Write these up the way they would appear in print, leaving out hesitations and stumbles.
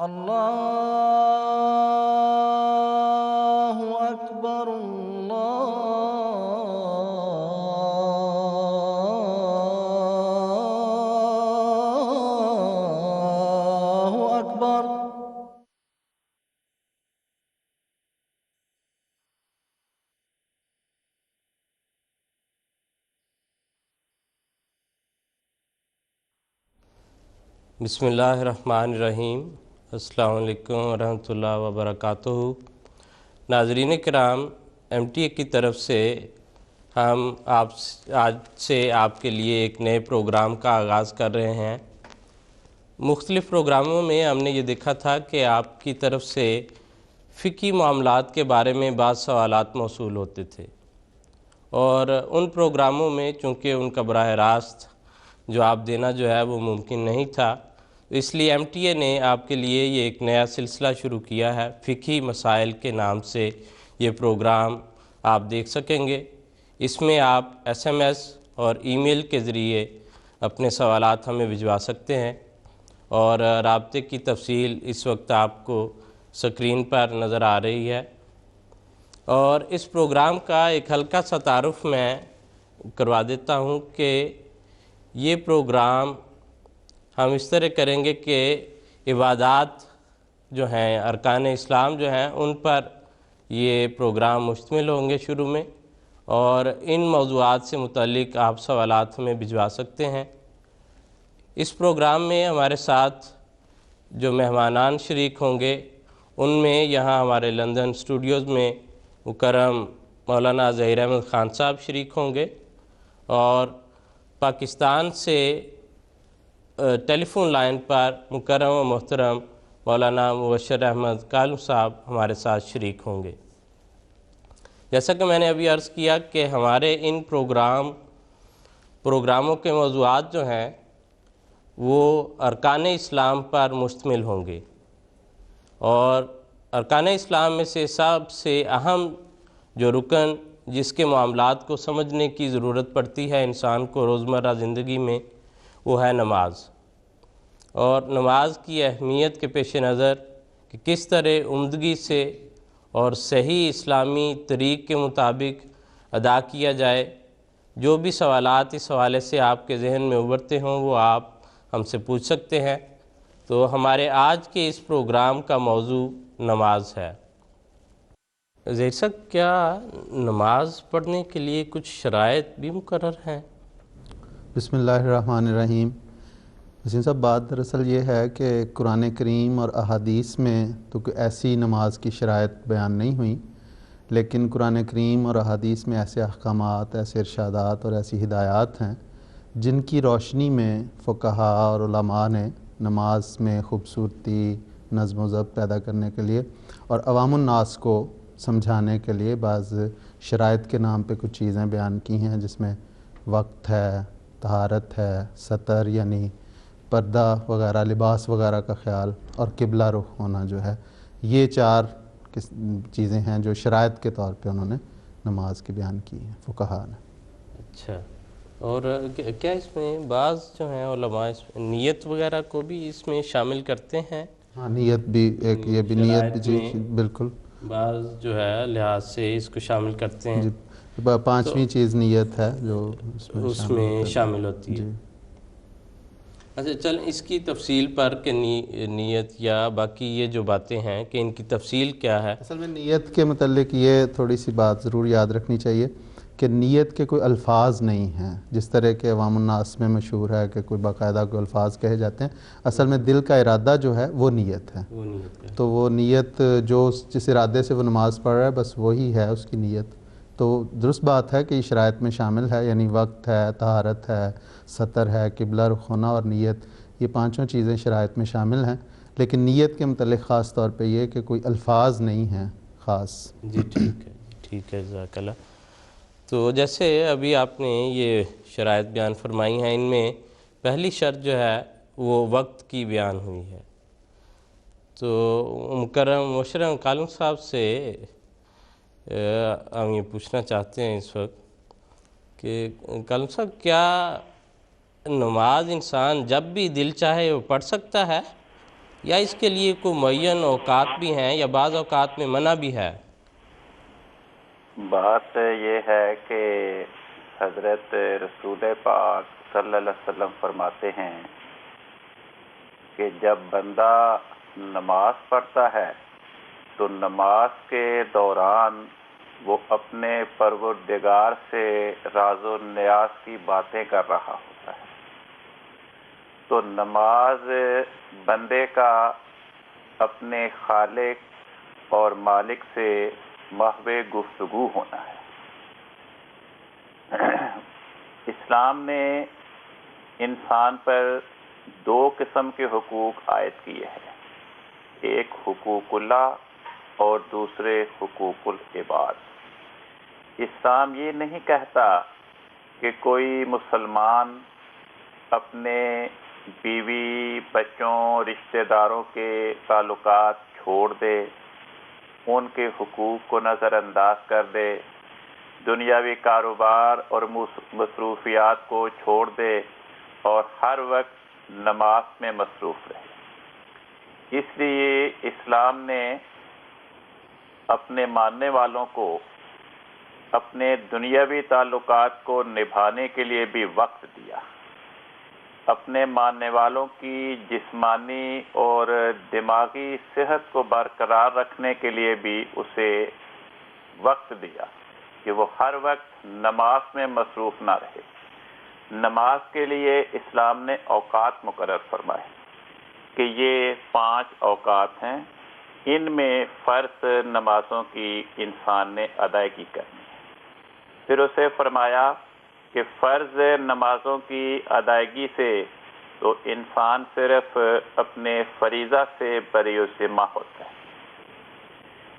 اللہ اکبر اللہ اکبر۔ بسم اللہ الرحمن الرحیم۔ السلام علیکم ورحمۃ اللہ وبرکاتہ۔ ناظرین کرام، ایم ٹی اے کی طرف سے ہم آج سے آپ کے لیے ایک نئے پروگرام کا آغاز کر رہے ہیں۔ مختلف پروگراموں میں ہم نے یہ دیکھا تھا کہ آپ کی طرف سے فقہی معاملات کے بارے میں بعض سوالات موصول ہوتے تھے، اور ان پروگراموں میں چونکہ ان کا براہ راست جواب دینا جو ہے وہ ممکن نہیں تھا، اس لیے ایم ٹی اے نے آپ کے لیے یہ ایک نیا سلسلہ شروع کیا ہے۔ فقہی مسائل کے نام سے یہ پروگرام آپ دیکھ سکیں گے۔ اس میں آپ ایس ایم ایس اور ای میل کے ذریعے اپنے سوالات ہمیں بھجوا سکتے ہیں، اور رابطے کی تفصیل اس وقت آپ کو سکرین پر نظر آ رہی ہے۔ اور اس پروگرام کا ایک ہلکا سا تعارف میں کروا دیتا ہوں کہ یہ پروگرام ہم اس طرح کریں گے کہ عبادات جو ہیں، ارکان اسلام جو ہیں، ان پر یہ پروگرام مشتمل ہوں گے شروع میں، اور ان موضوعات سے متعلق آپ سوالات ہمیں بھجوا سکتے ہیں۔ اس پروگرام میں ہمارے ساتھ جو مہمانان شریک ہوں گے، ان میں یہاں ہمارے لندن اسٹوڈیوز میں مکرم مولانا ظہیر احمد خان صاحب شریک ہوں گے، اور پاکستان سے ٹیلی فون لائن پر مکرم و محترم مولانا مبشر احمد کالم صاحب ہمارے ساتھ شریک ہوں گے۔ جیسا کہ میں نے ابھی عرض کیا کہ ہمارے ان پروگراموں کے موضوعات جو ہیں وہ ارکان اسلام پر مشتمل ہوں گے، اور ارکان اسلام میں سے سب سے اہم جو رکن جس کے معاملات کو سمجھنے کی ضرورت پڑتی ہے انسان کو روزمرہ زندگی میں، وہ ہے نماز۔ اور نماز کی اہمیت کے پیش نظر کہ کس طرح عمدگی سے اور صحیح اسلامی طریق کے مطابق ادا کیا جائے، جو بھی سوالات اس حوالے سے آپ کے ذہن میں ابھرتے ہوں وہ آپ ہم سے پوچھ سکتے ہیں۔ تو ہمارے آج کے اس پروگرام کا موضوع نماز ہے۔ ظہیر صاحب، کیا نماز پڑھنے کے لیے کچھ شرائط بھی مقرر ہیں؟ بسم اللہ الرحمن الرحیم۔ وسیم صاحب، بات دراصل یہ ہے کہ قرآن کریم اور احادیث میں تو کوئی ایسی نماز کی شرائط بیان نہیں ہوئی، لیکن قرآن کریم اور احادیث میں ایسے احکامات، ایسے ارشادات اور ایسی ہدایات ہیں جن کی روشنی میں فقہاء اور علماء نے نماز میں خوبصورتی، نظم و ضبط پیدا کرنے کے لیے اور عوام الناس کو سمجھانے کے لیے بعض شرائط کے نام پہ کچھ چیزیں بیان کی ہیں، جس میں وقت ہے، طہارت ہے، سطر یعنی پردہ وغیرہ، لباس وغیرہ کا خیال، اور قبلہ رخ ہونا جو ہے، یہ چار چیزیں ہیں جو شرائط کے طور پہ انہوں نے نماز کی بیان کی ہیں فقہاء نے۔ اچھا، اور کیا اس میں بعض جو ہیں علماء اس میں نیت وغیرہ کو بھی اس میں شامل کرتے ہیں؟ ہاں، نیت بھی ایک، یہ بھی نیت بھی، جی بالکل، بعض جو ہے لحاظ سے اس کو شامل کرتے ہیں۔ جی، پانچویں چیز نیت ہے جو اس میں شامل ہوتی ہے۔ جی۔ اچھا، چلیں اس کی تفصیل پر کہ نیت یا باقی یہ جو باتیں ہیں کہ ان کی تفصیل کیا ہے۔ اصل میں نیت کے متعلق یہ تھوڑی سی بات ضرور یاد رکھنی چاہیے کہ نیت کے کوئی الفاظ نہیں ہیں، جس طرح کے عوام الناس میں مشہور ہے کہ کوئی باقاعدہ کوئی الفاظ کہے جاتے ہیں۔ اصل میں دل کا ارادہ جو ہے وہ نیت ہے، تو وہ نیت جو جس ارادے سے وہ نماز پڑھ رہا ہے بس وہی ہے اس کی نیت۔ تو درست بات ہے کہ یہ شرائط میں شامل ہے، یعنی وقت ہے، طہارت ہے، سطر ہے، قبلہ رخ ہونا اور نیت، یہ پانچوں چیزیں شرائط میں شامل ہیں، لیکن نیت کے متعلق خاص طور پہ یہ کہ کوئی الفاظ نہیں ہیں خاص۔ جی ٹھیک ہے، ٹھیک ہے، جزاک اللہ۔ تو جیسے ابھی آپ نے یہ شرائط بیان فرمائی ہیں، ان میں پہلی شرط جو ہے وہ وقت کی بیان ہوئی ہے۔ تو مکرم مبشر کالم صاحب سے ہم یہ پوچھنا چاہتے ہیں اس وقت کہ کالم صاحب، کیا نماز انسان جب بھی دل چاہے وہ پڑھ سکتا ہے؟ یا اس کے لیے کوئی معین اوقات بھی ہیں یا بعض اوقات میں منع بھی ہے؟ بات یہ ہے کہ حضرت رسول پاک صلی اللہ علیہ وسلم فرماتے ہیں کہ جب بندہ نماز پڑھتا ہے تو نماز کے دوران وہ اپنے پروردگار سے راز و نیاز کی باتیں کر رہا ہوتا ہے، تو نماز بندے کا اپنے خالق اور مالک سے محو گفتگو ہونا ہے۔ اسلام نے انسان پر دو قسم کے حقوق عائد کیے ہیں، ایک حقوق اللہ اور دوسرے حقوق العباد۔ اسلام یہ نہیں کہتا کہ کوئی مسلمان اپنے بیوی، بچوں، رشتہ داروں کے تعلقات چھوڑ دے، ان کے حقوق کو نظر انداز کر دے، دنیاوی کاروبار اور مصروفیات کو چھوڑ دے اور ہر وقت نماز میں مصروف رہے۔ اس لیے اسلام نے اپنے ماننے والوں کو اپنے دنیاوی تعلقات کو نبھانے کے لیے بھی وقت دیا، اپنے ماننے والوں کی جسمانی اور دماغی صحت کو برقرار رکھنے کے لیے بھی اسے وقت دیا کہ وہ ہر وقت نماز میں مصروف نہ رہے۔ نماز کے لیے اسلام نے اوقات مقرر فرمائے کہ یہ 5 اوقات ہیں، ان میں فرض نمازوں کی انسان نے ادائیگی کرنی ہے۔ پھر اسے فرمایا کہ فرض نمازوں کی ادائیگی سے تو انسان صرف اپنے فریضہ سے بری ذمہ ہوتا ہے،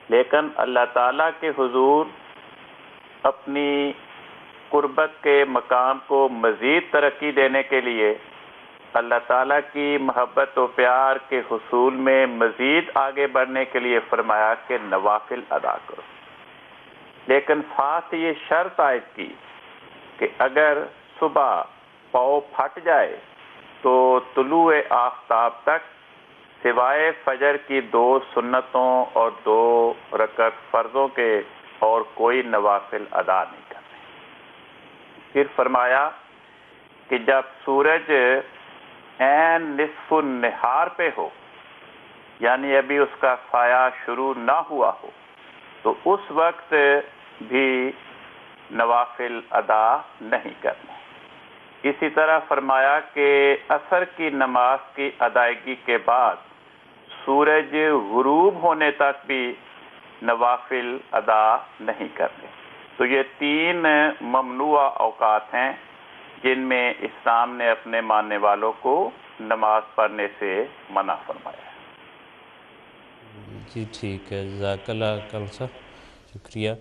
لیکن اللہ تعالیٰ کے حضور اپنی قربت کے مقام کو مزید ترقی دینے کے لیے اللہ تعالیٰ کی محبت و پیار کے حصول میں مزید آگے بڑھنے کے لیے فرمایا کہ نوافل ادا کرو، لیکن ساتھ یہ شرط عائد کی کہ اگر صبح پاؤ پھٹ جائے تو طلوع آفتاب تک سوائے فجر کی 2 سنتوں اور 2 رکعت فرضوں کے اور کوئی نوافل ادا نہیں کرنے۔ پھر فرمایا کہ جب سورج عین نصف النہار پہ ہو، یعنی ابھی اس کا سایہ شروع نہ ہوا ہو، تو اس وقت بھی نوافل ادا نہیں کرنے۔ اسی طرح فرمایا کہ عصر کی نماز کی ادائیگی کے بعد سورج غروب ہونے تک بھی نوافل ادا نہیں کرنے۔ تو یہ 3 ممنوع اوقات ہیں جن میں اسلام نے اپنے ماننے والوں کو نماز پڑھنے سے منع فرمایا ہے۔ جی ٹھیک ہے، جزاک اللہ کم صاحب، شکریہ۔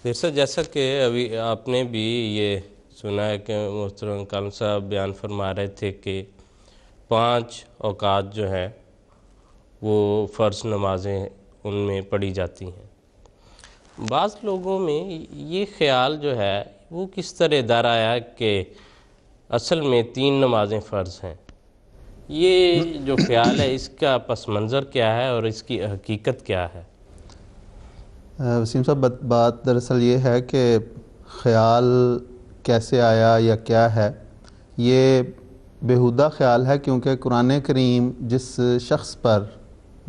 پھر جیسا کہ ابھی آپ نے بھی یہ سنا ہے کہ محترم کالم صاحب بیان فرما رہے تھے کہ 5 اوقات جو ہیں وہ فرض نمازیں ان میں پڑھی جاتی ہیں۔ بعض لوگوں میں یہ خیال جو ہے وہ کس طرح دار آیا کہ اصل میں 3 نمازیں فرض ہیں، یہ جو خیال ہے اس کا پس منظر کیا ہے اور اس کی حقیقت کیا ہے؟ وسیم صاحب، بات دراصل یہ ہے کہ خیال کیسے آیا یا کیا ہے، یہ بیہودہ خیال ہے، کیونکہ قرآن کریم جس شخص پر،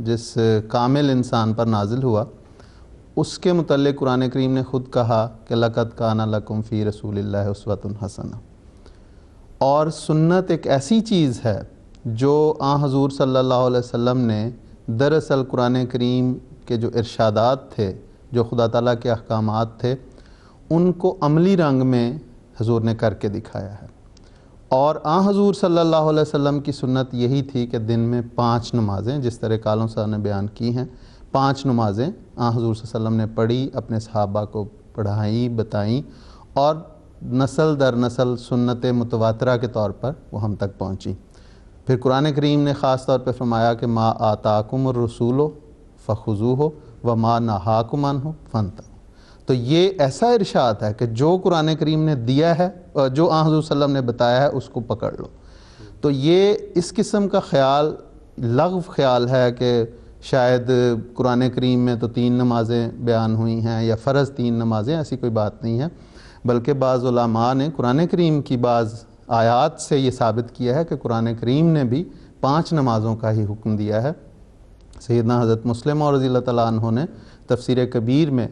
جس کامل انسان پر نازل ہوا، اس کے متعلق قرآن کریم نے خود کہا کہ لَقَدْ كَانَ لَكُمْ فِي رَسُولِ اللَّهِ أُسْوَةٌ حَسَنَةٌ۔ اور سنت ایک ایسی چیز ہے جو حضور صلی اللہ علیہ وسلم نے دراصل قرآن کریم کے جو ارشادات تھے، جو خدا تعالیٰ کے احکامات تھے، ان کو عملی رنگ میں حضور نے کر کے دکھایا ہے۔ اور حضور صلی اللہ علیہ وسلم کی سنت یہی تھی کہ دن میں 5 نمازیں، جس طرح کالم صاحب نے بیان کی ہیں، 5 نمازیں حضور صلی اللہ علیہ وسلم نے پڑھی، اپنے صحابہ کو پڑھائیں، بتائیں، اور نسل در نسل سنت متواترہ کے طور پر وہ ہم تک پہنچی۔ پھر قرآن کریم نے خاص طور پہ فرمایا کہ ما آتاکم الرسول فخذوہ وما نہاکم عنہ فانتہوا۔ تو یہ ایسا ارشاد ہے کہ جو قرآن کریم نے دیا ہے، جو حضور صلی اللہ علیہ وسلم نے بتایا ہے، اس کو پکڑ لو۔ تو یہ اس قسم کا خیال لغو خیال ہے کہ شاید قرآن کریم میں تو 3 نمازیں بیان ہوئی ہیں یا فرض 3 نمازیں، ایسی کوئی بات نہیں ہے، بلکہ بعض علماء نے قرآن کریم کی بعض آیات سے یہ ثابت کیا ہے کہ قرآن کریم نے بھی 5 نمازوں کا ہی حکم دیا ہے۔ سیدنا حضرت مسلم اور رضی اللہ تعالیٰ عنہ نے تفسیر کبیر میں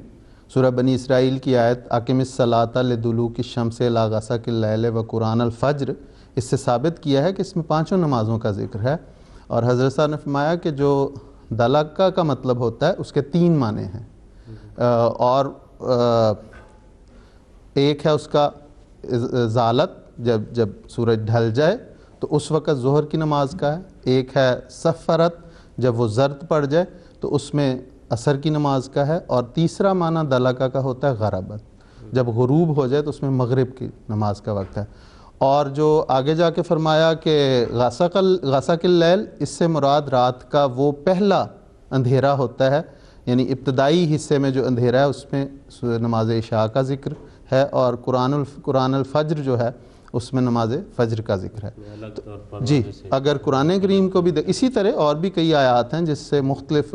سورہ بنی اسرائیل کی آیت اقم الصلاۃ لدلوک الشمس الی غسق اللیل و قرآن الفجر، اس سے ثابت کیا ہے کہ اس میں 5 نمازوں کا ذکر ہے۔ اور حضرت صاحب نے فرمایا کہ جو دلکہ کا مطلب ہوتا ہے اس کے 3 معنی ہیں، اور ایک ہے اس کا ازالت، جب سورج ڈھل جائے تو اس وقت ظہر کی نماز کا ہے، ایک ہے سفرت، جب وہ زرد پڑ جائے تو اس میں عصر کی نماز کا ہے، اور تیسرا معنی دلکہ کا ہوتا ہے غربت، جب غروب ہو جائے تو اس میں مغرب کی نماز کا وقت ہے۔ اور جو آگے جا کے فرمایا کہ غسق اللیل، اس سے مراد رات کا وہ پہلا اندھیرا ہوتا ہے، یعنی ابتدائی حصے میں جو اندھیرا ہے اس میں نماز عشاء کا ذکر ہے، اور قرآن الفجر جو ہے اس میں نماز فجر کا ذکر ہے۔ جی، اگر قرآن کریم کو بھی اسی طرح اور بھی کئی آیات ہیں جس سے مختلف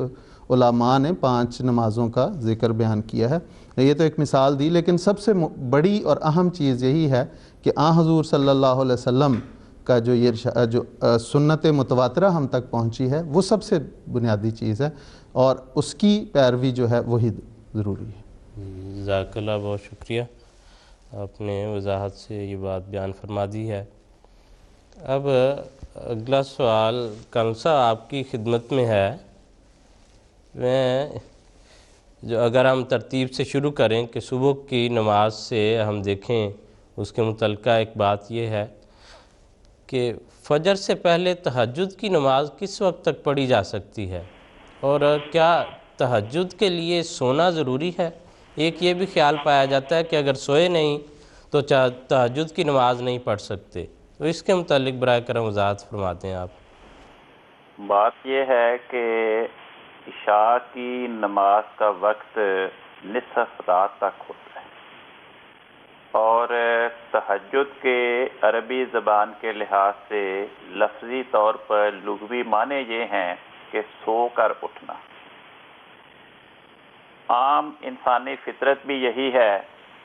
علماء نے 5 نمازوں کا ذکر بیان کیا ہے۔ یہ تو ایک مثال دی، لیکن سب سے بڑی اور اہم چیز یہی ہے کہ حضور صلی اللہ علیہ وسلم کا جو سنت متواترہ ہم تک پہنچی ہے وہ سب سے بنیادی چیز ہے، اور اس کی پیروی جو ہے وہی ضروری ہے۔ جزاک اللہ، بہت شکریہ، آپ نے وضاحت سے یہ بات بیان فرما دی ہے۔ اب اگلا سوال کنسا آپ کی خدمت میں ہے۔ اگر ہم ترتیب سے شروع کریں کہ صبح کی نماز سے ہم دیکھیں، اس کے متعلقہ ایک بات یہ ہے کہ فجر سے پہلے تہجد کی نماز کس وقت تک پڑھی جا سکتی ہے، اور کیا تہجد کے لیے سونا ضروری ہے؟ ایک یہ بھی خیال پایا جاتا ہے کہ اگر سوئے نہیں تو تہجد کی نماز نہیں پڑھ سکتے، تو اس کے متعلق برائے کرم وضاحت فرماتے ہیں آپ۔ بات یہ ہے کہ عشاء کی نماز کا وقت نصف رات تک ہوتا ہے، اور تہجد کے عربی زبان کے لحاظ سے لفظی طور پر لغوی معنی یہ ہیں کہ سو کر اٹھنا۔ عام انسانی فطرت بھی یہی ہے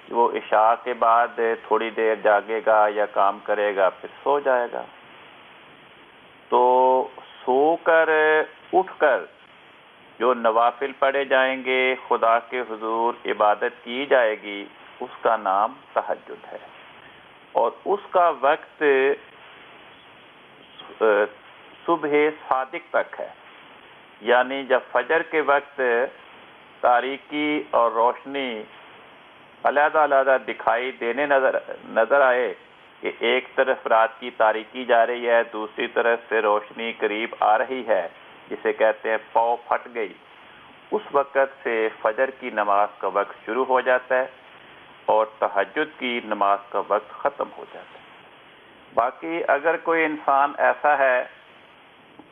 کہ وہ عشاء کے بعد تھوڑی دیر جاگے گا یا کام کرے گا، پھر سو جائے گا۔ تو سو کر اٹھ کر جو نوافل پڑھے جائیں گے، خدا کے حضور عبادت کی جائے گی، اس کا نام تہجد ہے، اور اس کا وقت صبح صادق تک ہے، یعنی جب فجر کے وقت تاریکی اور روشنی علیحدہ علیحدہ دکھائی دینے نظر آئے کہ ایک طرف رات کی تاریکی جا رہی ہے، دوسری طرف سے روشنی قریب آ رہی ہے، جسے کہتے ہیں پاؤ پھٹ گئی، اس وقت سے فجر کی نماز کا وقت شروع ہو جاتا ہے اور تہجد کی نماز کا وقت ختم ہو جاتا ہے۔ باقی اگر کوئی انسان ایسا ہے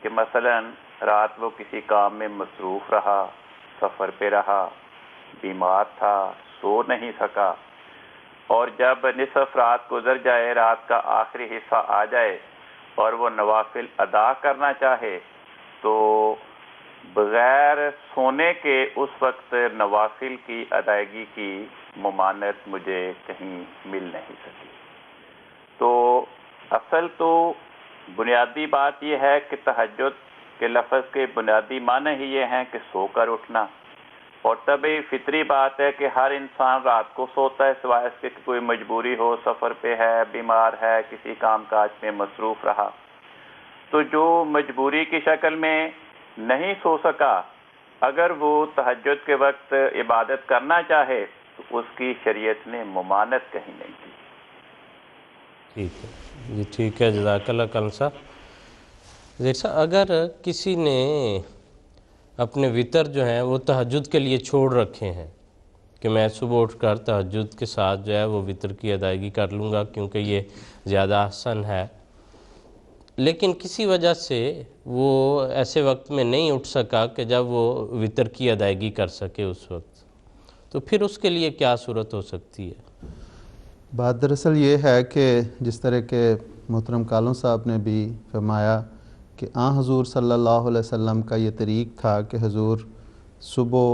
کہ مثلا رات وہ کسی کام میں مصروف رہا، سفر پہ رہا، بیمار تھا، سو نہیں سکا، اور جب نصف رات گزر جائے، رات کا آخری حصہ آ جائے اور وہ نوافل ادا کرنا چاہے، تو بغیر سونے کے اس وقت نوافل کی ادائیگی کی ممانعت مجھے کہیں مل نہیں سکی۔ تو اصل تو بنیادی بات یہ ہے کہ تہجد کے لفظ کے بنیادی معنی ہی یہ ہیں کہ سو کر اٹھنا، اور طبعی فطری بات ہے کہ ہر انسان رات کو سوتا ہے، سوائے اس کے کہ کوئی مجبوری ہو، سفر پہ ہے، بیمار ہے، کسی کام کاج میں مصروف رہا۔ تو جو مجبوری کی شکل میں نہیں سو سکا، اگر وہ تہجد کے وقت عبادت کرنا چاہے تو اس کی شریعت نے ممانعت کہیں نہیں کی۔ ٹھیک ہے جی، ٹھیک ہے، جزاک اللہ کنسا۔ جیسا اگر کسی نے اپنے وطر جو ہیں وہ تہجد کے لیے چھوڑ رکھے ہیں کہ میں صبح اٹھ کر تہجد کے ساتھ جو ہے وہ وطر کی ادائیگی کر لوں گا کیونکہ یہ زیادہ احسن ہے، لیکن کسی وجہ سے وہ ایسے وقت میں نہیں اٹھ سکا کہ جب وہ وطر کی ادائیگی کر سکے اس وقت، تو پھر اس کے لیے کیا صورت ہو سکتی ہے؟ بات دراصل یہ ہے کہ جس طرح کے محترم کالوں صاحب نے بھی فرمایا کہ حضور صلی اللہ علیہ وسلم کا یہ طریق تھا کہ حضور صبح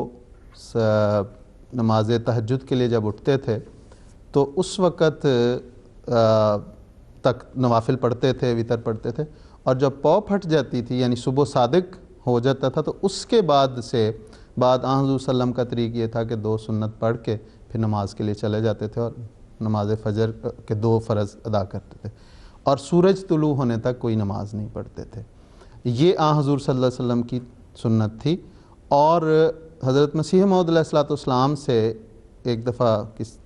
نماز تہجد کے لیے جب اٹھتے تھے تو اس وقت تک نوافل پڑھتے تھے، وطر پڑھتے تھے، اور جب پاؤں پھٹ جاتی تھی یعنی صبح صادق ہو جاتا تھا تو اس کے بعد حضور صلی اللہ علیہ وسلم کا طریق یہ تھا کہ 2 سنت پڑھ کے پھر نماز کے لیے چلے جاتے تھے اور نماز فجر کے 2 فرض ادا کرتے تھے، اور سورج طلوع ہونے تک کوئی نماز نہیں پڑھتے تھے۔ یہ حضور صلی اللہ علیہ وسلم کی سنت تھی۔ اور حضرت مسیح موعود علیہ السلام سے ایک دفعہ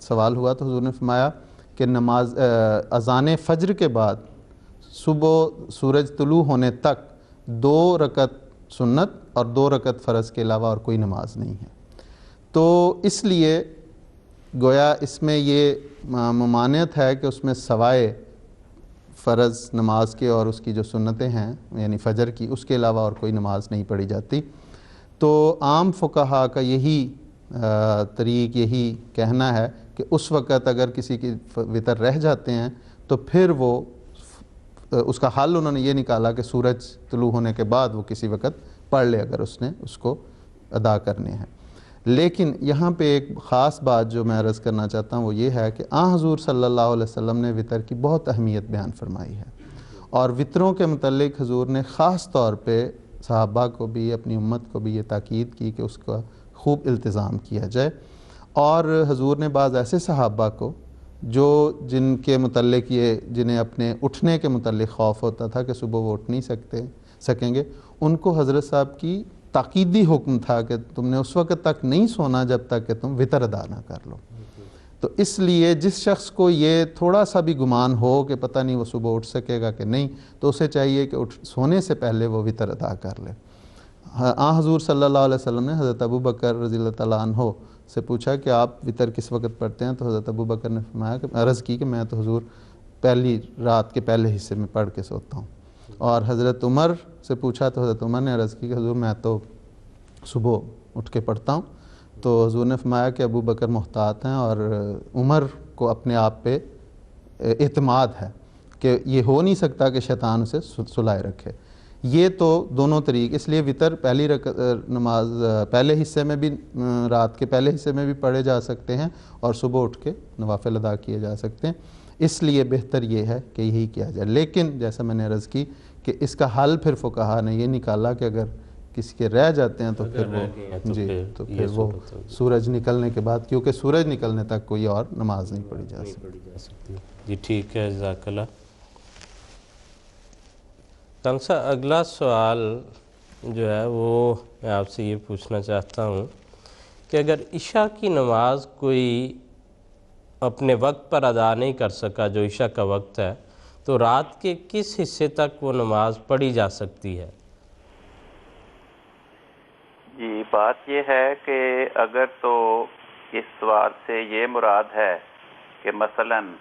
سوال ہوا تو حضور نے فرمایا کہ نماز اذان فجر کے بعد صبح سورج طلوع ہونے تک 2 رکعت سنت اور 2 رکعت فرض کے علاوہ اور کوئی نماز نہیں ہے۔ تو اس لیے گویا اس میں یہ ممانعت ہے کہ اس میں سوائے فرض نماز کے اور اس کی جو سنتیں ہیں یعنی فجر کی، اس کے علاوہ اور کوئی نماز نہیں پڑھی جاتی۔ تو عام فقہا کا یہی طریق، یہی کہنا ہے کہ اس وقت اگر کسی کی وطر رہ جاتے ہیں تو پھر وہ اس کا حل انہوں نے یہ نکالا کہ سورج طلوع ہونے کے بعد وہ کسی وقت پڑھ لے اگر اس نے اس کو ادا کرنے ہیں۔ لیکن یہاں پہ ایک خاص بات جو میں عرض کرنا چاہتا ہوں وہ یہ ہے کہ حضور صلی اللہ علیہ وسلم نے وطر کی بہت اہمیت بیان فرمائی ہے، اور وطروں کے متعلق حضور نے خاص طور پہ صحابہ کو بھی، اپنی امت کو بھی یہ تاکید کی کہ اس کا خوب التزام کیا جائے۔ اور حضور نے بعض ایسے صحابہ کو جن کے متعلق جنہیں اپنے اٹھنے کے متعلق خوف ہوتا تھا کہ صبح وہ اٹھ نہیں سکیں گے، ان کو حضرت صاحب کی تاکیدی حکم تھا کہ تم نے اس وقت تک نہیں سونا جب تک کہ تم وطر ادا نہ کر لو۔ تو اس لیے جس شخص کو یہ تھوڑا سا بھی گمان ہو کہ پتہ نہیں وہ صبح اٹھ سکے گا کہ نہیں، تو اسے چاہیے کہ سونے سے پہلے وہ وطر ادا کر لے۔ حضور صلی اللہ علیہ وسلم نے حضرت ابو بکر رضی اللہ تعالیٰ عنہ سے پوچھا کہ آپ وطر کس وقت پڑھتے ہیں، تو حضرت ابو بکر نے فرمایا کہ عرض کی کہ میں تو حضور پہلی رات کے پہلے حصے میں پڑھ کے سوتا ہوں۔ اور حضرت عمر سے پوچھا تو حضرت عمر نے عرض کی کہ حضور میں تو صبح اٹھ کے پڑھتا ہوں۔ تو حضور نے فرمایا کہ ابو بکر محتاط ہیں اور عمر کو اپنے آپ پہ اعتماد ہے کہ یہ ہو نہیں سکتا کہ شیطان اسے سلائے رکھے۔ یہ تو دونوں طریق، اس لیے وطر پہلی نماز پہلے حصے میں بھی، رات کے پہلے حصے میں بھی پڑھے جا سکتے ہیں اور صبح اٹھ کے نوافل ادا کیے جا سکتے ہیں۔ اس لیے بہتر یہ ہے کہ یہی کیا جائے۔ لیکن جیسا میں نے عرض کی کہ اس کا حل پھر فقہا نے یہ نکالا کہ اگر کسی کے رہ جاتے ہیں تو پھر وہ سورج نکلنے کے بعد، کیونکہ سورج نکلنے تک کوئی اور نماز نہیں پڑھی جا سکتی۔ جی ٹھیک ہے، جزاک اللہ۔ تنسا اگلا سوال جو ہے وہ میں آپ سے یہ پوچھنا چاہتا ہوں کہ اگر عشاء کی نماز کوئی اپنے وقت پر ادا نہیں کر سکا جو عشاء کا وقت ہے، تو رات کے کس حصے تک وہ نماز پڑھی جا سکتی ہے؟ جی بات یہ ہے کہ اگر تو اس سوال سے یہ مراد ہے کہ مثلاً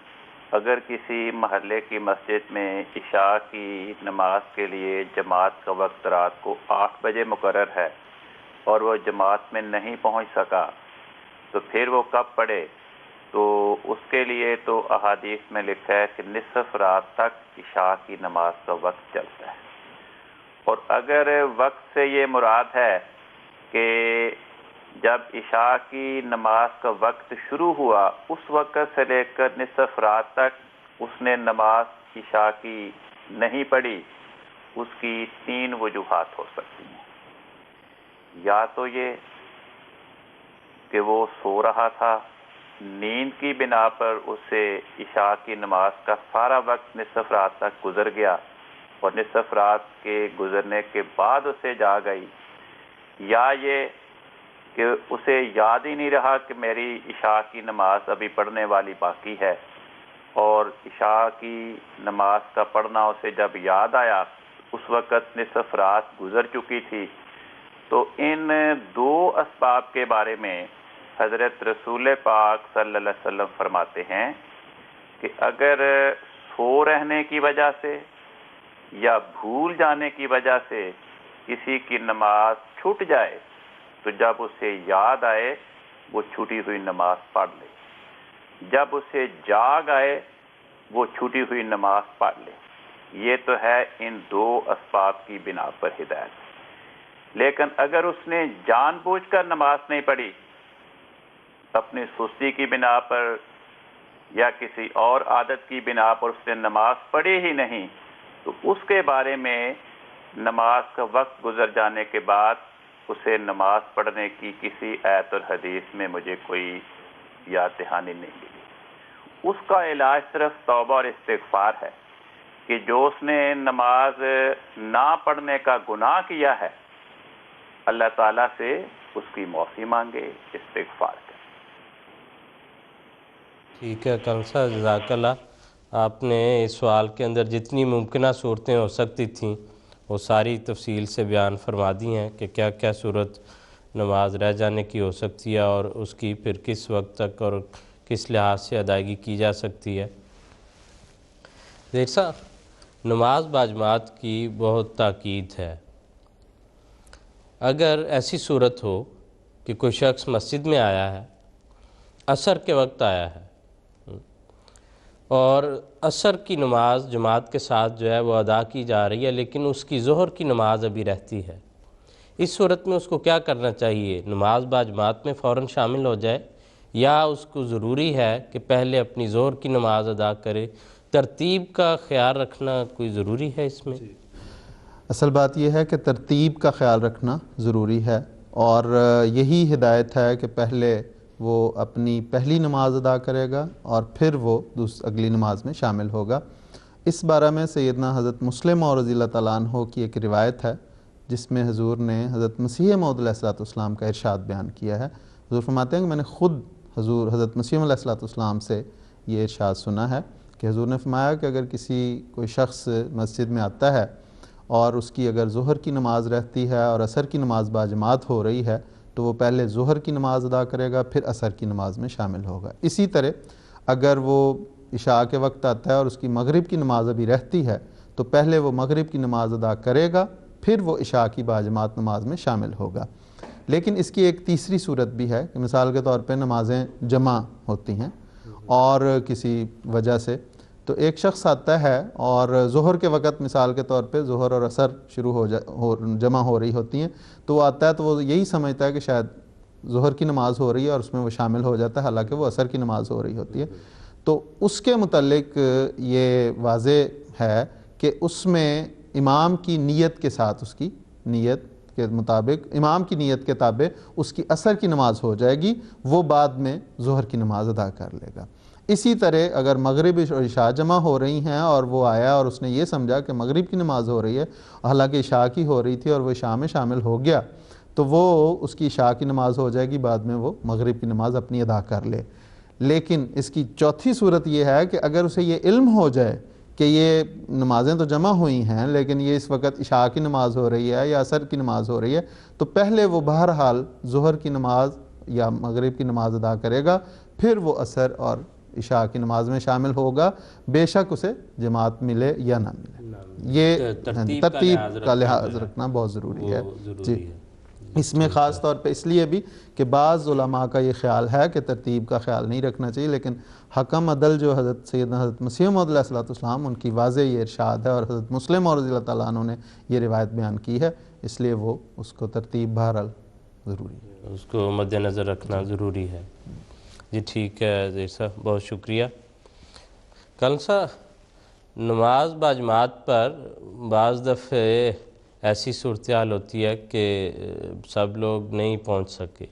اگر کسی محلے کی مسجد میں عشاء کی نماز کے لیے جماعت کا وقت رات کو 8 بجے مقرر ہے اور وہ جماعت میں نہیں پہنچ سکا، تو پھر وہ کب پڑھے؟ تو اس کے لیے تو احادیث میں لکھا ہے کہ نصف رات تک عشاء کی نماز کا وقت چلتا ہے۔ اور اگر وقت سے یہ مراد ہے کہ جب عشاء کی نماز کا وقت شروع ہوا اس وقت سے لے کر نصف رات تک اس نے نماز عشاء کی نہیں پڑھی، اس کی 3 وجوہات ہو سکتی ہیں۔ یا تو یہ کہ وہ سو رہا تھا، نیند کی بنا پر اسے عشاء کی نماز کا سارا وقت نصف رات تک گزر گیا اور نصف رات کے گزرنے کے بعد اسے جاگ آئی، یا یہ کہ اسے یاد ہی نہیں رہا کہ میری عشاء کی نماز ابھی پڑھنے والی باقی ہے، اور عشاء کی نماز کا پڑھنا اسے جب یاد آیا اس وقت نصف رات گزر چکی تھی۔ تو ان 2 اسباب کے بارے میں حضرت رسول پاک صلی اللہ علیہ وسلم فرماتے ہیں کہ اگر سو رہنے کی وجہ سے یا بھول جانے کی وجہ سے کسی کی نماز چھوٹ جائے تو جب اسے یاد آئے وہ چھوٹی ہوئی نماز پڑھ لے، جب اسے جاگ آئے وہ چھوٹی ہوئی نماز پڑھ لے۔ یہ تو ہے ان دو اسباب کی بنا پر ہدایت۔ لیکن اگر اس نے جان بوجھ کر نماز نہیں پڑھی، اپنی سستی کی بنا پر یا کسی اور عادت کی بنا پر اس نے نماز پڑھی ہی نہیں، تو اس کے بارے میں نماز کا وقت گزر جانے کے بعد اسے نماز پڑھنے کی کسی آیت اور حدیث میں مجھے کوئی یاد دہانی نہیں ملی۔ اس کا علاج صرف توبہ اور استغفار ہے کہ جو اس نے نماز نہ پڑھنے کا گناہ کیا ہے، اللہ تعالیٰ سے اس کی معافی مانگے، استغفار کرے۔ ٹھیک ہے کونسا، جزاک اللہ۔ آپ نے اس سوال کے اندر جتنی ممکنہ صورتیں ہو سکتی تھیں وہ ساری تفصیل سے بیان فرما دی ہیں کہ کیا کیا صورت نماز رہ جانے کی ہو سکتی ہے اور اس کی پھر کس وقت تک اور کس لحاظ سے ادائیگی کی جا سکتی ہے۔ جیسا نماز باجماعت کی بہت تاکید ہے۔ اگر ایسی صورت ہو کہ کوئی شخص مسجد میں آیا ہے، عصر کے وقت آیا ہے اور عصر کی نماز جماعت کے ساتھ جو ہے وہ ادا کی جا رہی ہے، لیکن اس کی ظہر کی نماز ابھی رہتی ہے، اس صورت میں اس کو کیا کرنا چاہیے؟ نماز باجماعت میں فوراً شامل ہو جائے یا اس کو ضروری ہے کہ پہلے اپنی ظہر کی نماز ادا کرے؟ ترتیب کا خیال رکھنا کوئی ضروری ہے اس میں؟ اصل بات یہ ہے کہ ترتیب کا خیال رکھنا ضروری ہے، اور یہی ہدایت ہے کہ پہلے وہ اپنی پہلی نماز ادا کرے گا اور پھر وہ اگلی نماز میں شامل ہوگا۔ اس بارے میں سیدنا حضرت مسلم اور رضی اللہ تعالیٰ عنہ کی ایک روایت ہے جس میں حضور نے حضرت مسیح موعود علیہ السلام کا ارشاد بیان کیا ہے۔ حضور فرماتے ہیں کہ میں نے خود حضرت مسیح علیہ السلام سے یہ ارشاد سنا ہے کہ حضور نے فرمایا کہ اگر کوئی شخص مسجد میں آتا ہے اور اس کی اگر ظہر کی نماز رہتی ہے اور عصر کی نماز باجماعت ہو رہی ہے تو وہ پہلے ظہر کی نماز ادا کرے گا، پھر عصر کی نماز میں شامل ہوگا۔ اسی طرح اگر وہ عشاء کے وقت آتا ہے اور اس کی مغرب کی نماز ابھی رہتی ہے تو پہلے وہ مغرب کی نماز ادا کرے گا، پھر وہ عشاء کی باجماعت نماز میں شامل ہوگا۔ لیکن اس کی ایک تیسری صورت بھی ہے کہ مثال کے طور پہ نمازیں جمع ہوتی ہیں اور کسی وجہ سے، تو ایک شخص آتا ہے اور ظہر کے وقت مثال کے طور پہ ظہر اور عصر جمع ہو رہی ہوتی ہیں، تو وہ آتا ہے تو وہ یہی سمجھتا ہے کہ شاید ظہر کی نماز ہو رہی ہے اور اس میں وہ شامل ہو جاتا ہے، حالانکہ وہ عصر کی نماز ہو رہی ہوتی ہے۔ تو اس کے متعلق یہ واضح ہے کہ اس میں امام کی نیت کے ساتھ، اس کی نیت کے مطابق، امام کی نیت کے تابع اس کی عصر کی نماز ہو جائے گی، وہ بعد میں ظہر کی نماز ادا کر لے گا۔ اسی طرح اگر مغرب اور عشاء جمع ہو رہی ہیں اور وہ آیا اور اس نے یہ سمجھا کہ مغرب کی نماز ہو رہی ہے، حالانکہ عشاء کی ہو رہی تھی اور وہ عشاء میں شامل ہو گیا، تو وہ اس کی عشاء کی نماز ہو جائے گی، بعد میں وہ مغرب کی نماز اپنی ادا کر لے۔ لیکن اس کی چوتھی صورت یہ ہے کہ اگر اسے یہ علم ہو جائے کہ یہ نمازیں تو جمع ہوئی ہیں لیکن یہ اس وقت عشاء کی نماز ہو رہی ہے یا عصر کی نماز ہو رہی ہے، تو پہلے وہ بہرحال ظہر کی نماز یا مغرب کی نماز ادا کرے گا، پھر وہ عصر اور عشاء کی نماز میں شامل ہوگا، بے شک اسے جماعت ملے یا نہ ملے۔ یہ ترتیب کا لحاظ رکھنا بہت ضروری ہے۔ جی، اس میں خاص طور پہ اس لیے بھی کہ بعض علماء کا یہ خیال ہے کہ ترتیب کا خیال نہیں رکھنا چاہیے، لیکن حکم عدل جو سیدنا حضرت مسیح موعود علیہ السلام، ان کی واضح یہ ارشاد ہے، اور حضرت مسلم اور رضی اللہ تعالیٰ عنہ نے یہ روایت بیان کی ہے، اس لیے وہ اس کو ترتیب بہرحال ضروری ہے، اس کو مد نظر رکھنا ضروری ہے۔ جی ٹھیک ہے ذہیر صاحب، بہت شکریہ۔ کونسا نماز باجماعت پر بعض دفعے ایسی صورتحال ہوتی ہے کہ سب لوگ نہیں پہنچ سکے،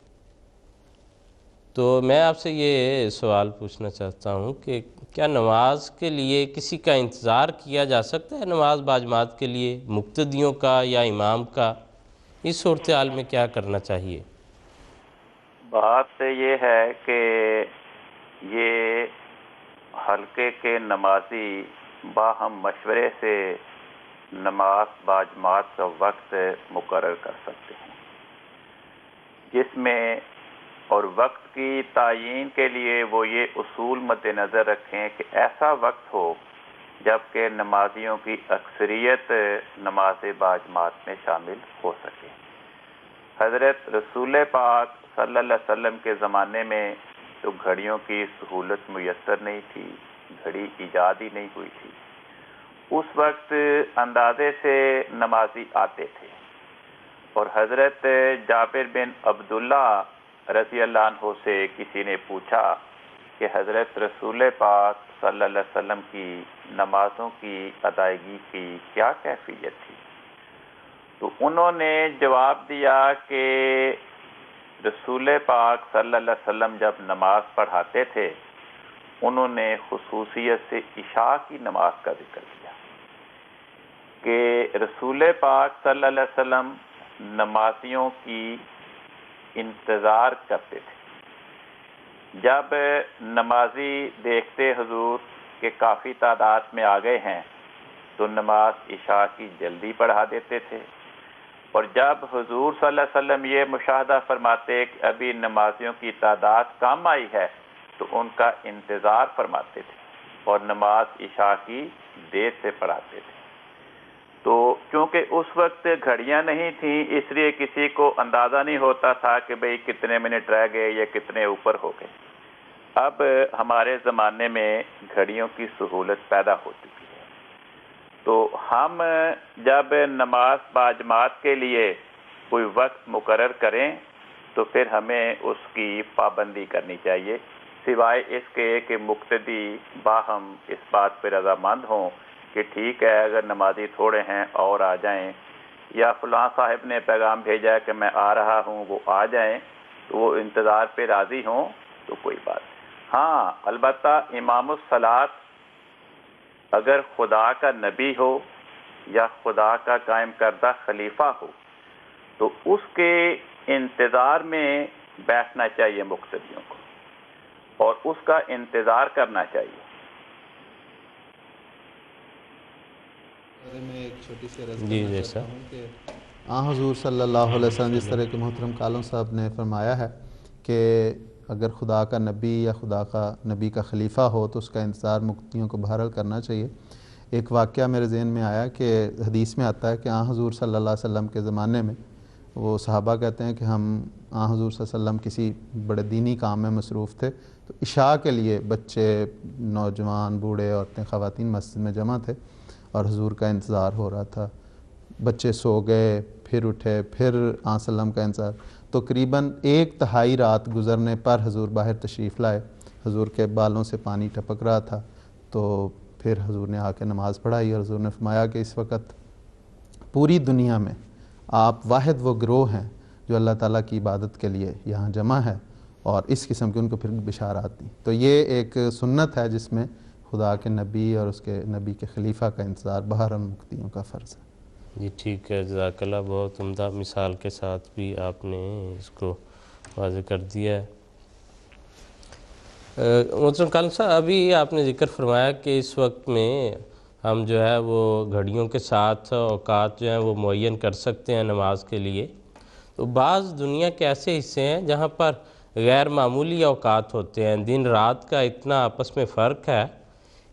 تو میں آپ سے یہ سوال پوچھنا چاہتا ہوں کہ کیا نماز کے لیے کسی کا انتظار کیا جا سکتا ہے؟ نماز باجماعت کے لیے مقتدیوں کا یا امام کا، اس صورتحال میں کیا کرنا چاہیے؟ بات یہ ہے کہ یہ حلقے کے نمازی باہم مشورے سے نماز باجماعت کا وقت مقرر کر سکتے ہیں، جس میں اور وقت کی تعیین کے لیے وہ یہ اصول مد نظر رکھیں کہ ایسا وقت ہو جب کہ نمازیوں کی اکثریت نماز باجماعت میں شامل ہو سکے۔ حضرت رسول پاک صلی اللہ علیہ وسلم کے زمانے میں تو گھڑیوں کی سہولت میسر نہیں تھی، گھڑی ایجاد ہی نہیں ہوئی تھی، اس وقت اندازے سے نمازی آتے تھے، اور حضرت جابر بن عبداللہ رضی اللہ عنہ سے کسی نے پوچھا کہ حضرت رسول پاک صلی اللہ علیہ وسلم کی نمازوں کی ادائیگی کی کیا کیفیت تھی؟ تو انہوں نے جواب دیا کہ رسول پاک صلی اللہ علیہ وسلم جب نماز پڑھاتے تھے انہوں نے خصوصیت سے عشاء کی نماز کا ذکر کیا کہ رسول پاک صلی اللہ علیہ وسلم نمازیوں کی انتظار کرتے تھے۔ جب نمازی دیکھتے حضور کہ کافی تعداد میں آ گئے ہیں تو نماز عشاء کی جلدی پڑھا دیتے تھے، اور جب حضور صلی اللہ علیہ وسلم یہ مشاہدہ فرماتے کہ ابھی نمازیوں کی تعداد کم آئی ہے تو ان کا انتظار فرماتے تھے اور نماز عشاء کی دیر سے پڑھاتے تھے۔ تو چونکہ اس وقت گھڑیاں نہیں تھیں اس لیے کسی کو اندازہ نہیں ہوتا تھا کہ بھئی کتنے منٹ رہ گئے یا کتنے اوپر ہو گئے۔ اب ہمارے زمانے میں گھڑیوں کی سہولت پیدا ہو چکی ہے، تو ہم جب نماز باجماعت کے لیے کوئی وقت مقرر کریں تو پھر ہمیں اس کی پابندی کرنی چاہیے، سوائے اس کے کہ مقتدی باہم اس بات پہ رضامند ہوں کہ ٹھیک ہے اگر نمازی تھوڑے ہیں اور آ جائیں، یا فلاں صاحب نے پیغام بھیجا ہے کہ میں آ رہا ہوں وہ آ جائیں، تو وہ انتظار پہ راضی ہوں تو کوئی بات نہیں۔ ہاں البتہ امام الصلاۃ اگر خدا کا نبی ہو یا خدا کا قائم کردہ خلیفہ ہو تو اس کے انتظار میں بیٹھنا چاہیے مقتدیوں کو اور اس کا انتظار کرنا چاہیے۔ میں ایک چھوٹی سی عرض جی کرنا جیسا چاہتا ہوں کہ حضور صلی اللہ علیہ وسلم جس طرح کہ محترم کالم صاحب نے فرمایا ہے کہ اگر خدا کا نبی یا خدا کا نبی کا خلیفہ ہو تو اس کا انتظار مقتدیوں کو بہرحال کرنا چاہیے۔ ایک واقعہ میرے ذہن میں آیا کہ حدیث میں آتا ہے کہ حضور صلی اللہ علیہ وسلم کے زمانے میں وہ صحابہ کہتے ہیں کہ ہم حضور صلی اللہ علیہ وسلم کسی بڑے دینی کام میں مصروف تھے، تو عشاء کے لیے بچے، نوجوان، بوڑھے، عورتیں، خواتین مسجد میں جمع تھے اور حضور کا انتظار ہو رہا تھا۔ بچے سو گئے، پھر اٹھے، پھر آن سلم کا انتظار، تقریباً 1/3 رات گزرنے پر حضور باہر تشریف لائے۔ حضور کے بالوں سے پانی ٹپک رہا تھا، تو پھر حضور نے آ کے نماز پڑھائی اور حضور نے فرمایا کہ اس وقت پوری دنیا میں آپ واحد وہ گروہ ہیں جو اللہ تعالیٰ کی عبادت کے لیے یہاں جمع ہے، اور اس قسم کی ان کو پھر بشارات دیں۔ تو یہ ایک سنت ہے جس میں خدا کے نبی اور اس کے نبی کے خلیفہ کا انتظار بہرحال مقتدیوں کا فرض ہے۔ جی ٹھیک ہے، جزاک اللہ، بہت عمدہ مثال کے ساتھ بھی آپ نے اس کو واضح کر دیا ہے۔ محترم کالم صاحب، ابھی آپ نے ذکر فرمایا کہ اس وقت میں ہم جو ہے وہ گھڑیوں کے ساتھ اوقات جو ہیں وہ معین کر سکتے ہیں نماز کے لیے، تو بعض دنیا کے ایسے حصے ہیں جہاں پر غیر معمولی اوقات ہوتے ہیں، دن رات کا اتنا آپس میں فرق ہے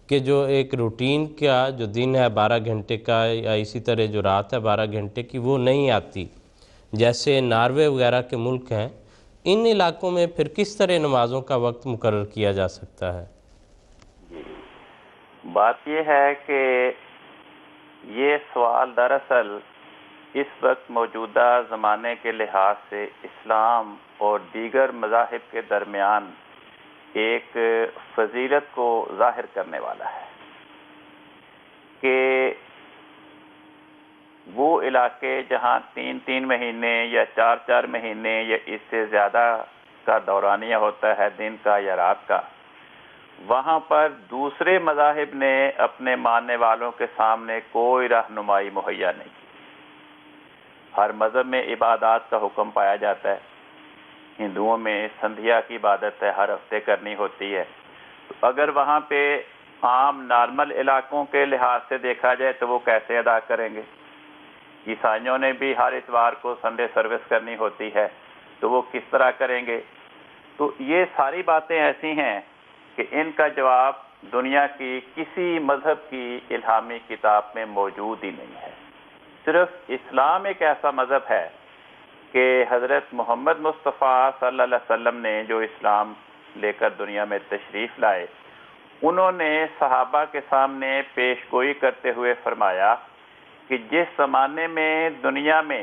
کہ جو ایک روٹین کا جو دن ہے 12 گھنٹے کا یا اسی طرح جو رات ہے 12 گھنٹے کی وہ نہیں آتی، جیسے ناروے وغیرہ کے ملک ہیں، ان علاقوں میں پھر کس طرح نمازوں کا وقت مقرر کیا جا سکتا ہے؟ جی، بات یہ ہے کہ یہ سوال دراصل اس وقت موجودہ زمانے کے لحاظ سے اسلام اور دیگر مذاہب کے درمیان ایک فضیلت کو ظاہر کرنے والا ہے کہ وہ علاقے جہاں 3 مہینے یا 4 مہینے یا اس سے زیادہ کا دورانیہ ہوتا ہے دن کا یا رات کا، وہاں پر دوسرے مذاہب نے اپنے ماننے والوں کے سامنے کوئی رہنمائی مہیا نہیں کی۔ ہر مذہب میں عبادات کا حکم پایا جاتا ہے، ہندوؤں میں سندھیا کی عبادت ہے، ہر ہفتے کرنی ہوتی ہے، تو اگر وہاں پہ عام نارمل علاقوں کے لحاظ سے دیکھا جائے تو وہ کیسے ادا کریں گے؟ عیسائیوں نے بھی ہر اتوار کو سنڈے سروس کرنی ہوتی ہے، تو وہ کس طرح کریں گے؟ تو یہ ساری باتیں ایسی ہیں کہ ان کا جواب دنیا کی کسی مذہب کی الہامی کتاب میں موجود ہی نہیں ہے۔ صرف اسلام ایک ایسا مذہب ہے کہ حضرت محمد مصطفیٰ صلی اللہ علیہ وسلم نے جو اسلام لے کر دنیا میں تشریف لائے، انہوں نے صحابہ کے سامنے پیش گوئی کرتے ہوئے فرمایا کہ جس زمانے میں دنیا میں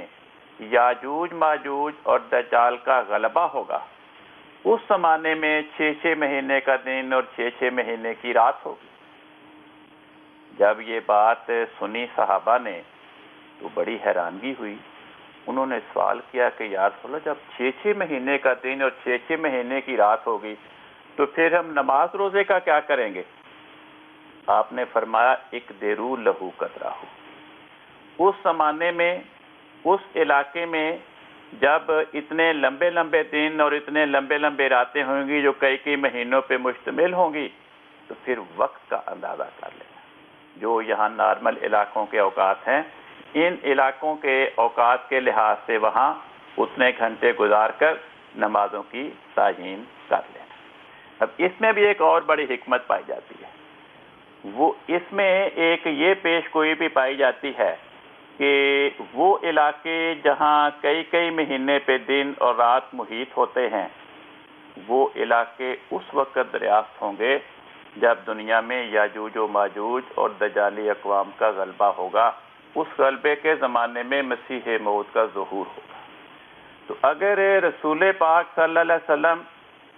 یاجوج ماجوج اور دجال کا غلبہ ہوگا، اس زمانے میں 6 مہینے کا دن اور 6 مہینے کی رات ہوگی۔ جب یہ بات سنی صحابہ نے تو بڑی حیرانگی ہوئی۔ انہوں نے سوال کیا کہ یا رسول اللہ، جب 6 مہینے کا دن اور 6 مہینے کی رات ہوگی تو پھر ہم نماز روزے کا کیا کریں گے؟ آپ نے فرمایا اقدروا لہ قدرہ۔ اس زمانے میں، اس علاقے میں جب اتنے لمبے لمبے دن اور اتنے لمبے لمبے راتیں ہوں گی جو کئی مہینوں پہ مشتمل ہوں گی، تو پھر وقت کا اندازہ کر لینا۔ جو یہاں نارمل علاقوں کے اوقات ہیں، ان علاقوں کے اوقات کے لحاظ سے وہاں اتنے گھنٹے گزار کر نمازوں کی تعیین کر لینا۔ اب اس میں بھی ایک اور بڑی حکمت پائی جاتی ہے۔ وہ اس میں ایک یہ پیش گوئی بھی پائی جاتی ہے کہ وہ علاقے جہاں کئی مہینے پہ دن اور رات محیط ہوتے ہیں، وہ علاقے اس وقت دریافت ہوں گے جب دنیا میں یاجوج و ماجوج اور دجالی اقوام کا غلبہ ہوگا۔ اس غلبے کے زمانے میں مسیح موعود کا ظہور ہوگا۔ تو اگر رسول پاک صلی اللہ علیہ وسلم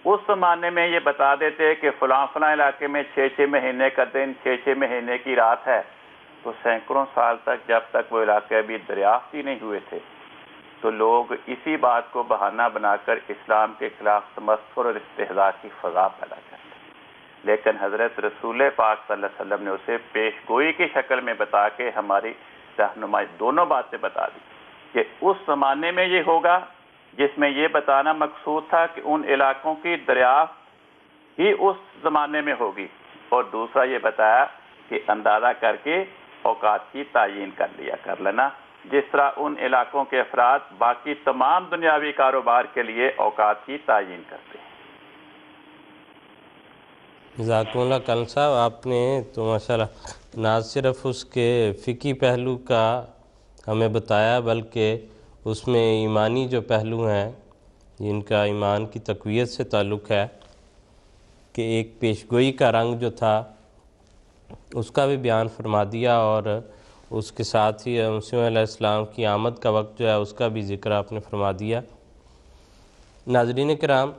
اس زمانے میں یہ بتا دیتے کہ فلاں علاقے میں 6 مہینے کا دن 6 مہینے کی رات ہے، تو سینکڑوں سال تک جب تک وہ علاقے ابھی دریافت ہی نہیں ہوئے تھے تو لوگ اسی بات کو بہانہ بنا کر اسلام کے خلاف تمسخر اور استہزاء کی فضا پیدا کرتے۔ لیکن حضرت رسول پاک صلی اللہ علیہ وسلم نے اسے پیش گوئی کی شکل میں بتا کے ہماری رہنمائی دونوں باتیں بتا دی کہ اس زمانے میں یہ ہوگا، جس میں یہ بتانا مقصود تھا کہ ان علاقوں کی دریافت ہی اس زمانے میں ہوگی، اور دوسرا یہ بتایا کہ اندازہ کر کے اوقات کی تعیین کر لینا، جس طرح ان علاقوں کے افراد باقی تمام دنیاوی کاروبار کے لیے اوقات کی تعیین کرتے ہیں۔ جزاکم اللہ کان صاحب، آپ نے تو ماشاءاللہ نہ صرف اس کے فقہی پہلو کا ہمیں بتایا بلکہ اس میں ایمانی جو پہلو ہیں جن کا ایمان کی تقویت سے تعلق ہے کہ ایک پیشگوئی کا رنگ جو تھا اس کا بھی بیان فرما دیا، اور اس کے ساتھ ہی مسیح علیہ السلام کی آمد کا وقت جو ہے اس کا بھی ذکر آپ نے فرما دیا۔ ناظرین کرام،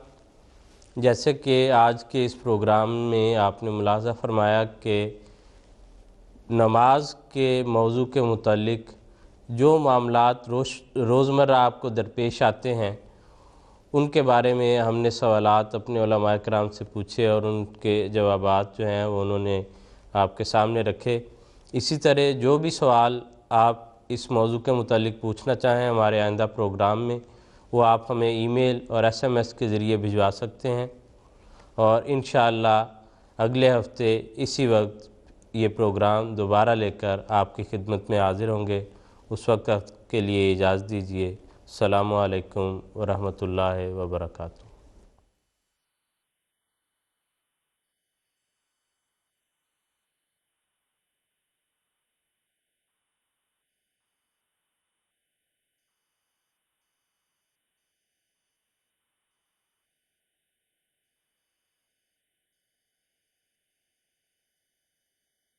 جیسے کہ آج کے اس پروگرام میں آپ نے ملاحظہ فرمایا کہ نماز کے موضوع کے متعلق جو معاملات روزمرہ آپ کو درپیش آتے ہیں ان کے بارے میں ہم نے سوالات اپنے علماء کرام سے پوچھے اور ان کے جوابات جو ہیں وہ انہوں نے آپ کے سامنے رکھے۔ اسی طرح جو بھی سوال آپ اس موضوع کے متعلق پوچھنا چاہیں ہمارے آئندہ پروگرام میں، وہ آپ ہمیں ای میل اور SMS کے ذریعے بھجوا سکتے ہیں، اور انشاءاللہ اگلے ہفتے اسی وقت یہ پروگرام دوبارہ لے کر آپ کی خدمت میں حاضر ہوں گے۔ اس وقت کے لیے اجازت دیجیے۔ السلام علیکم ورحمۃ اللہ وبرکاتہ۔